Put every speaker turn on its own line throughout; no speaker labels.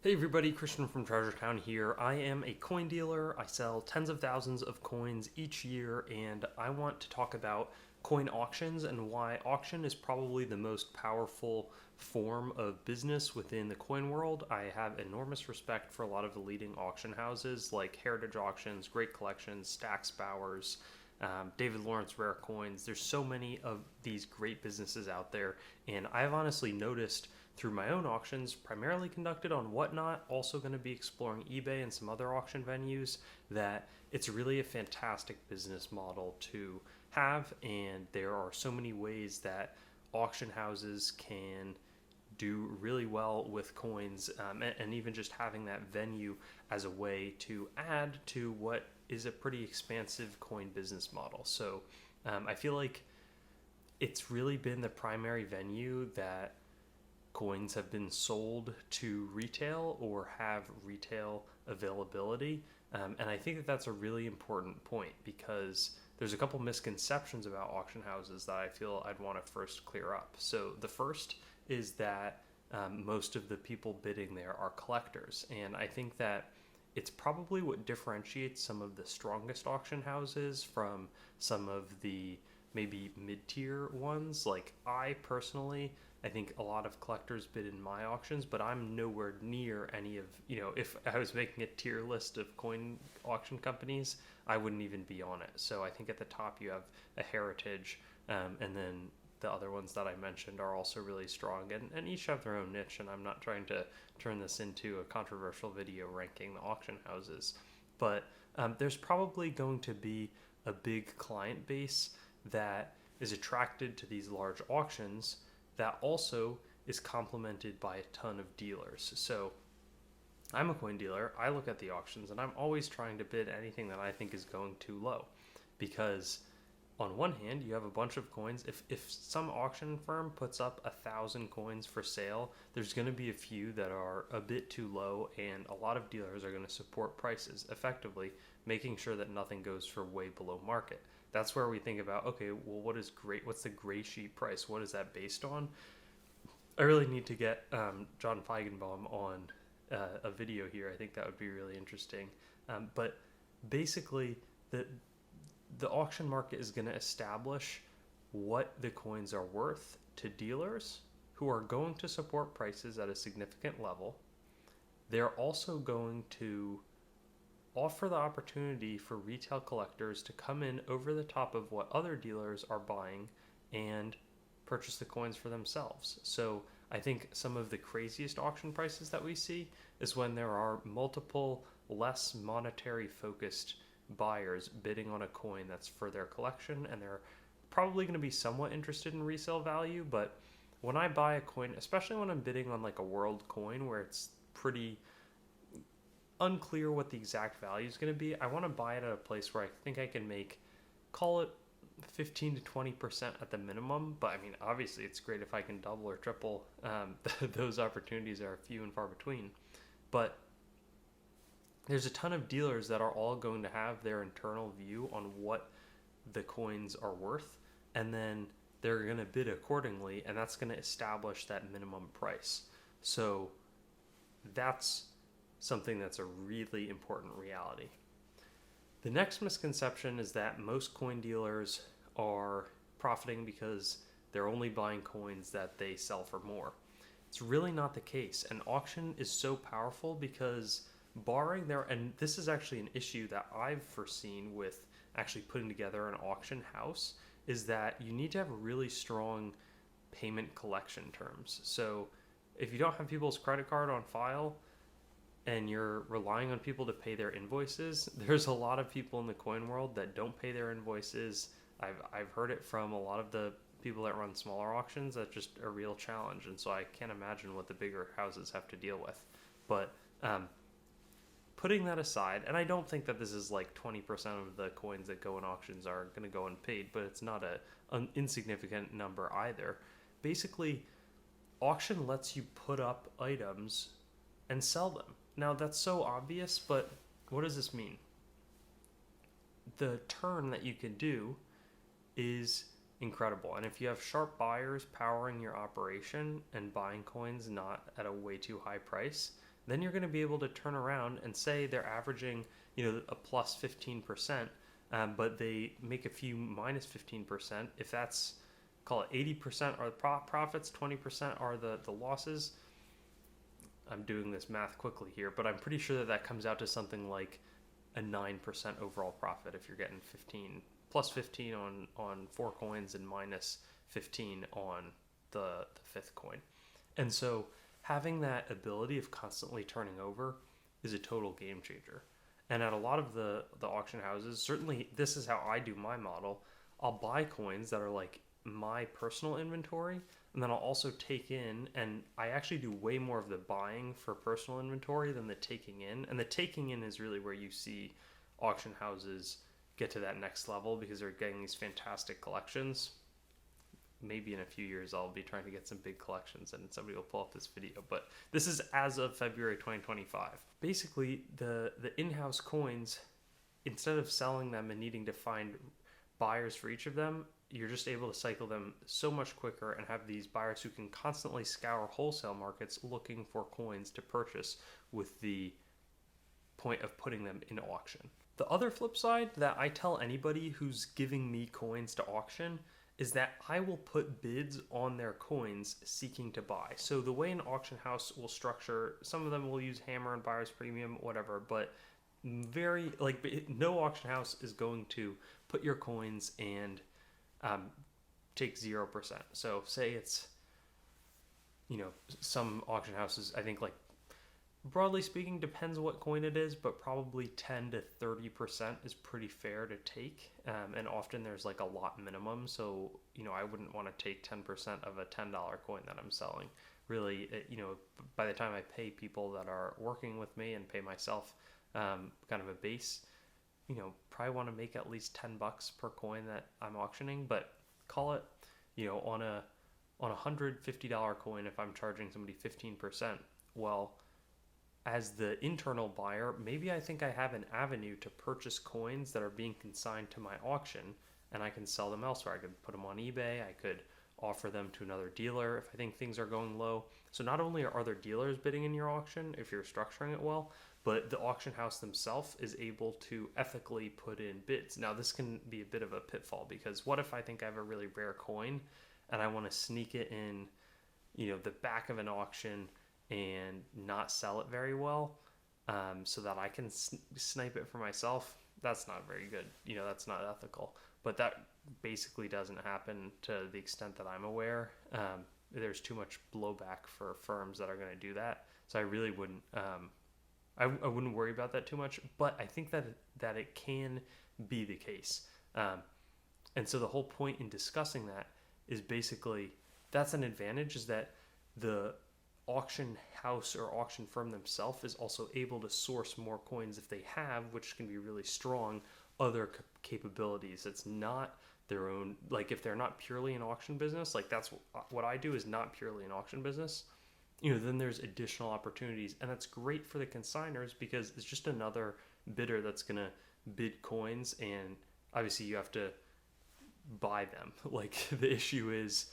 Hey everybody, Christian from Treasure Town here. I am a coin dealer. I sell tens of thousands of coins each year, and I want to talk about coin auctions and why auction is probably the most powerful form of business within the coin world. I have enormous respect for a lot of the leading auction houses like Heritage Auctions, Great Collections, Stack's Bowers, David Lawrence Rare Coins. There's so many of these great businesses out there, and I've honestly noticed through my own auctions, primarily conducted on Whatnot, also going to be exploring eBay and some other auction venues, that it's really a fantastic business model to have. And there are so many ways that auction houses can do really well with coins, and even just having that venue as a way to add to what is a pretty expansive coin business model. So I feel like it's really been the primary venue that coins have been sold to retail or have retail availability. And I think that that's a really important point because there's a couple misconceptions about auction houses that I feel I'd want to first clear up. So the first is that most of the people bidding there are collectors. And I think that it's probably what differentiates some of the strongest auction houses from some of the maybe mid-tier ones. Like I personally, I think a lot of collectors bid in my auctions, but I'm nowhere near any of, if I was making a tier list of coin auction companies, I wouldn't even be on it. So I think at the top you have a Heritage, and then the other ones that I mentioned are also really strong, and each have their own niche. And I'm not trying to turn this into a controversial video ranking the auction houses, but there's probably going to be a big client base that is attracted to these large auctions that also is complemented by a ton of dealers. So I'm a coin dealer. I look at the auctions and I'm always trying to bid anything that I think is going too low, because on one hand you have a bunch of coins. If some auction firm puts up 1,000 coins for sale, there's going to be a few that are a bit too low, and a lot of dealers are going to support prices effectively, making sure that nothing goes for way below market. That's where we think about, okay, well, what's the gray sheet price? What is that based on? I really need to get John Feigenbaum on a video here. I think that would be really interesting. But basically, the auction market is going to establish what the coins are worth to dealers who are going to support prices at a significant level. They're also going to offer the opportunity for retail collectors to come in over the top of what other dealers are buying and purchase the coins for themselves. So I think some of the craziest auction prices that we see is when there are multiple less monetary focused buyers bidding on a coin that's for their collection, and they're probably going to be somewhat interested in resale value. But when I buy a coin, especially when I'm bidding on like a world coin where it's pretty unclear what the exact value is going to be, I want to buy it at a place where I think I can make, call it 15 to 20% at the minimum. But I mean, obviously it's great if I can double or triple. Those opportunities are few and far between, but there's a ton of dealers that are all going to have their internal view on what the coins are worth, and then they're going to bid accordingly, and that's going to establish that minimum price. So that's something that's a really important reality. The next misconception is that most coin dealers are profiting because they're only buying coins that they sell for more. It's really not the case. An auction is so powerful because barring there, and this is actually an issue that I've foreseen with actually putting together an auction house, is that you need to have really strong payment collection terms. So if you don't have people's credit card on file, and you're relying on people to pay their invoices, there's a lot of people in the coin world that don't pay their invoices. I've heard it from a lot of the people that run smaller auctions. That's just a real challenge, and so I can't imagine what the bigger houses have to deal with. But putting that aside, and I don't think that this is like 20% of the coins that go in auctions are going to go unpaid, but it's not an insignificant number either. Basically, auction lets you put up items and sell them. Now, that's so obvious, but what does this mean? The turn that you can do is incredible. And if you have sharp buyers powering your operation and buying coins not at a way too high price, then you're going to be able to turn around and say they're averaging, a plus 15%, but they make a few minus 15%. If that's, call it 80% are the profits, 20% are the losses. I'm doing this math quickly here, but I'm pretty sure that comes out to something like a 9% overall profit if you're getting 15 plus 15 on 4 coins and minus 15 on the fifth coin. And so having that ability of constantly turning over is a total game changer. And at a lot of the auction houses, certainly this is how I do my model. I'll buy coins that are like my personal inventory, and then I'll also take in, and I actually do way more of the buying for personal inventory than the taking in. And the taking in is really where you see auction houses get to that next level because they're getting these fantastic collections. Maybe in a few years I'll be trying to get some big collections and somebody will pull up this video, but this is as of February 2025. Basically, the in-house coins, instead of selling them and needing to find buyers for each of them, you're just able to cycle them so much quicker and have these buyers who can constantly scour wholesale markets looking for coins to purchase with the point of putting them in auction. The other flip side that I tell anybody who's giving me coins to auction is that I will put bids on their coins seeking to buy. So the way an auction house will structure, some of them will use hammer and buyer's premium, whatever, but no auction house is going to put your coins and take 0%. So say it's, some auction houses, I think, like, broadly speaking, depends what coin it is, but probably 10 to 30% is pretty fair to take. And often there's like a lot minimum. So, I wouldn't want to take 10% of a $10 coin that I'm selling. Really, by the time I pay people that are working with me and pay myself kind of a base, probably want to make at least $10 per coin that I'm auctioning. But call it, on a $150 coin, if I'm charging somebody 15%, well, as the internal buyer, maybe I think I have an avenue to purchase coins that are being consigned to my auction, and I can sell them elsewhere. I could put them on eBay. I could offer them to another dealer if I think things are going low. So not only are other dealers bidding in your auction if you're structuring it well, but the auction house themselves is able to ethically put in bids. Now, this can be a bit of a pitfall because what if I think I have a really rare coin and I want to sneak it in, the back of an auction and not sell it very well, so that I can snipe it for myself? That's not very good. That's not ethical. But that basically doesn't happen to the extent that I'm aware. There's too much blowback for firms that are going to do that. So I really wouldn't. I wouldn't worry about that too much. But I think that it can be the case. And so the whole point in discussing that is basically that's an advantage, is that the auction house or auction firm themselves is also able to source more coins if they have, which can be really strong, other capabilities. It's not their own, like if they're not purely an auction business, like that's what I do is not purely an auction business, then there's additional opportunities. And that's great for the consigners because it's just another bidder that's going to bid coins, and obviously you have to buy them. Like the issue is,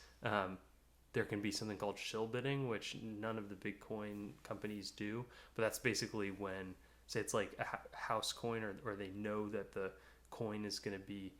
there can be something called shill bidding, which none of the big coin companies do. But that's basically when, say it's like a house coin, or they know that the coin is going to be,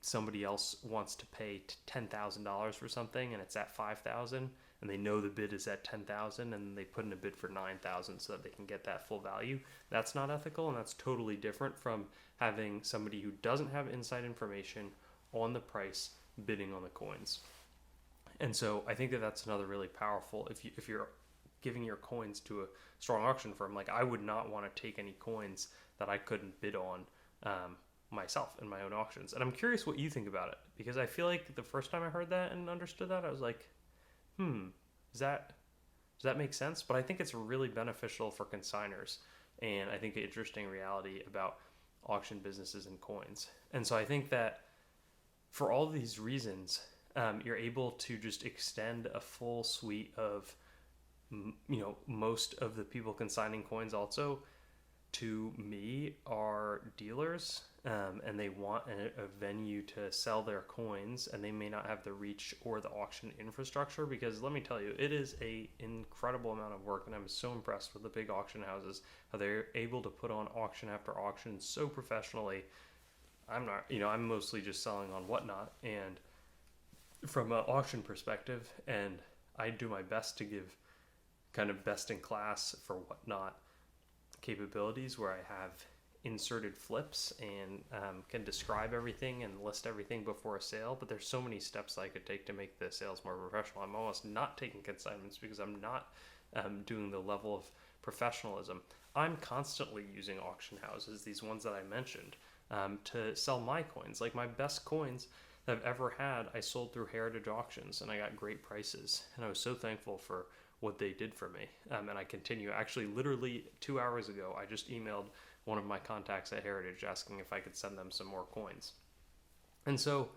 somebody else wants to pay $10,000 for something and it's at $5,000, and they know the bid is at $10,000, and they put in a bid for $9,000 so that they can get that full value. That's not ethical, and that's totally different from having somebody who doesn't have inside information on the price bidding on the coins. And so I think that that's another really powerful, if you're giving your coins to a strong auction firm, like I would not want to take any coins that I couldn't bid on myself in my own auctions. And I'm curious what you think about it, because I feel like the first time I heard that and understood that, I was like, does that make sense? But I think it's really beneficial for consigners, and I think an interesting reality about auction businesses and coins. And so I think that for all these reasons, you're able to just extend a full suite of, most of the people consigning coins also to me are dealers, and they want a venue to sell their coins, and they may not have the reach or the auction infrastructure, because let me tell you, it is a incredible amount of work, and I'm so impressed with the big auction houses, how they're able to put on auction after auction so professionally. I'm not, I'm mostly just selling on Whatnot, and from an auction perspective, and I do my best to give kind of best in class for Whatnot capabilities, where I have inserted flips and can describe everything and list everything before a sale. But there's so many steps I could take to make the sales more professional. I'm almost not taking consignments because I'm not doing the level of professionalism. I'm constantly using auction houses, these ones that I mentioned, to sell my coins. Like my best coins that I've ever had, I sold through Heritage Auctions, and I got great prices. And I was so thankful for what they did for me. And I continue. Actually, literally 2 hours ago, I just emailed one of my contacts at Heritage asking if I could send them some more coins. And so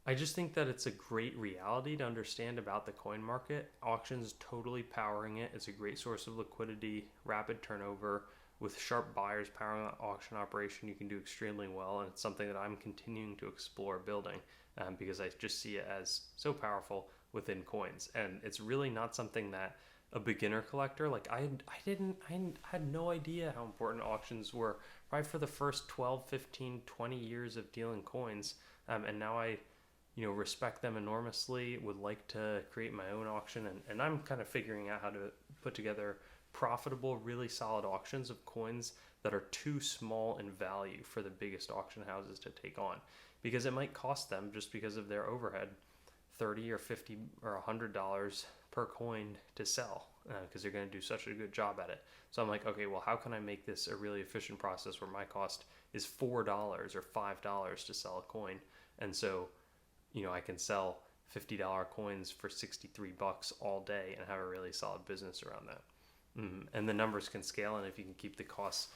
I just think that it's a great reality to understand about the coin market. Auctions totally powering it. It's a great source of liquidity, rapid turnover. With sharp buyers powering an auction operation, you can do extremely well, and it's something that I'm continuing to explore building, because I just see it as so powerful within coins. And it's really not something that a beginner collector, like I had no idea how important auctions were right for the first 12, 15, 20 years of dealing coins. And now I respect them enormously, would like to create my own auction, and I'm kind of figuring out how to put together profitable, really solid auctions of coins that are too small in value for the biggest auction houses to take on, because it might cost them, just because of their overhead, $30 or $50 or $100 per coin to sell, because they're going to do such a good job at it. So I'm like, okay, well, how can I make this a really efficient process where my cost is $4 or $5 to sell a coin? And so, I can sell $50 coins for $63 all day and have a really solid business around that. And the numbers can scale, and if you can keep the costs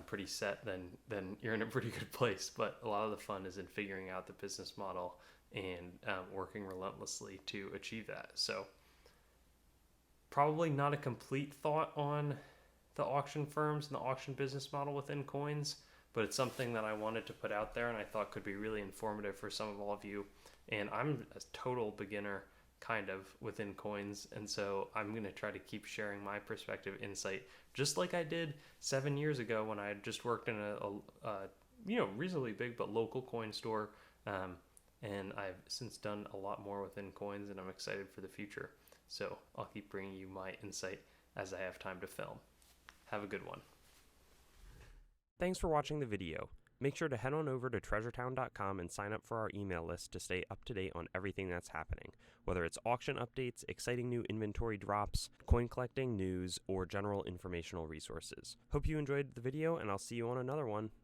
pretty set, then you're in a pretty good place. But a lot of the fun is in figuring out the business model and working relentlessly to achieve that. So probably not a complete thought on the auction firms and the auction business model within coins, but it's something that I wanted to put out there and I thought could be really informative for some of all of you. And I'm a total beginner kind of within coins, and so I'm going to try to keep sharing my perspective, insight, just like I did 7 years ago when I had just worked in a reasonably big but local coin store, and I've since done a lot more within coins, and I'm excited for the future. So I'll keep bringing you my insight as I have time to film. Have a good one. Thanks for watching the video. Make sure to head on over to treasuretown.com and sign up for our email list to stay up to date on everything that's happening, whether it's auction updates, exciting new inventory drops, coin collecting news, or general informational resources. Hope you enjoyed the video, and I'll see you on another one.